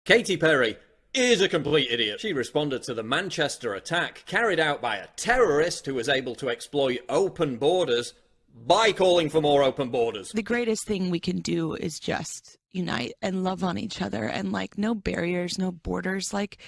Katy Perry is a complete idiot. She responded to the Manchester attack carried out by a terrorist who was able to exploit open borders by calling for more open borders. The greatest thing we can do is just unite and love on each other, and like no barriers, no borders. Like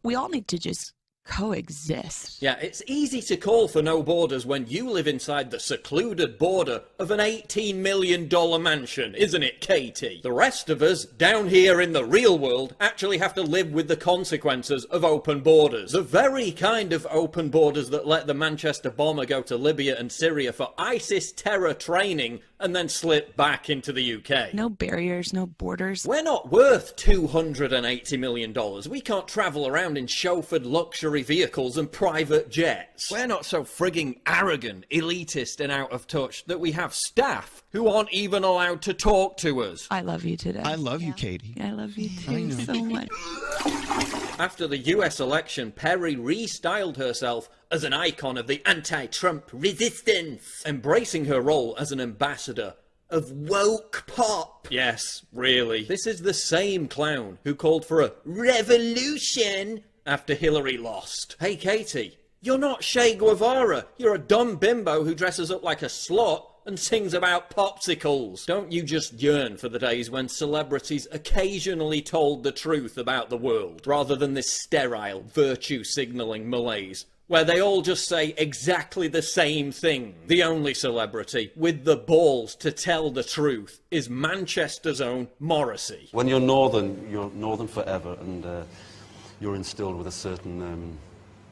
we all need to just coexist. Yeah, it's easy to call for no borders when you live inside the secluded border of an $18 million mansion, isn't it, Katy? The rest of us, down here in the real world, actually have to live with the consequences of open borders. The very kind of open borders that let the Manchester bomber go to Libya and Syria for ISIS terror training and then slip back into the UK. No barriers, no borders. We're not worth $280 million. We can't travel around in chauffeured luxury vehicles and private jets. We're not so frigging arrogant, elitist and out of touch that we have staff who aren't even allowed to talk to us. I love you today. I love you, Katy. I love you too so much. After the US election, Perry restyled herself as an icon of the anti-Trump resistance, embracing her role as an ambassador of woke pop. Yes, really. This is the same clown who called for a revolution after Hillary lost. Hey, Katy, you're not Che Guevara. You're a dumb bimbo who dresses up like a slut and sings about popsicles. Don't you just yearn for the days when celebrities occasionally told the truth about the world, rather than this sterile, virtue-signalling malaise, where they all just say exactly the same thing? The only celebrity with the balls to tell the truth is Manchester's own Morrissey. When you're northern forever, and you're instilled with a certain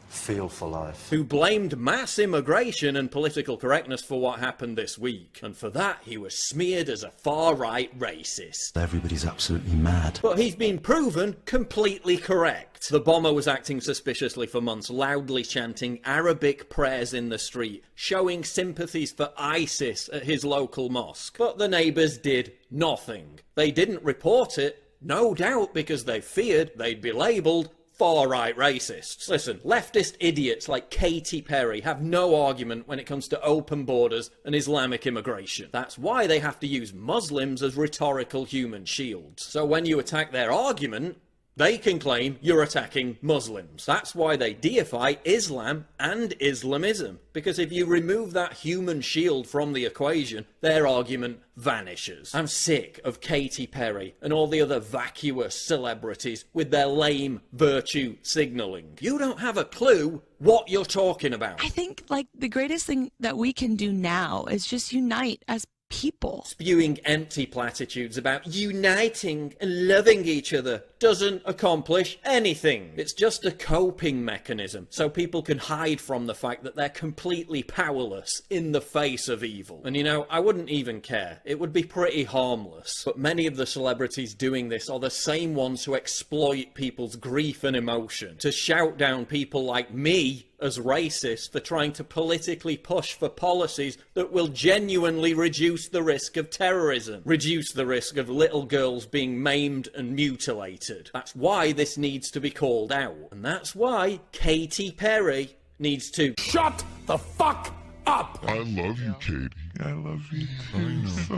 feel for life. Who blamed mass immigration and political correctness for what happened this week. And for that, he was smeared as a far-right racist. Everybody's absolutely mad. But he's been proven completely correct. The bomber was acting suspiciously for months, loudly chanting Arabic prayers in the street, showing sympathies for ISIS at his local mosque. But the neighbours did nothing. They didn't report it, no doubt because they feared they'd be labelled far-right racists. Listen, leftist idiots like Katy Perry have no argument when it comes to open borders and Islamic immigration. That's why they have to use Muslims as rhetorical human shields. So when you attack their argument, they can claim you're attacking Muslims. That's why they deify Islam and Islamism. Because if you remove that human shield from the equation, their argument vanishes. I'm sick of Katy Perry and all the other vacuous celebrities with their lame virtue signalling. You don't have a clue what you're talking about. I think, like, the greatest thing that we can do now is just unite as people. Spewing empty platitudes about uniting and loving each other doesn't accomplish anything. It's just a coping mechanism so people can hide from the fact that they're completely powerless in the face of evil. And you know, I wouldn't even care. It would be pretty harmless. But many of the celebrities doing this are the same ones who exploit people's grief and emotion to shout down people like me as racist for trying to politically push for policies that will genuinely reduce the risk of terrorism, reduce the risk of little girls being maimed and mutilated. That's why this needs to be called out. And that's why Katy Perry needs to shut the fuck up! I love you, Katy. I love you too so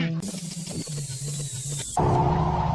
much.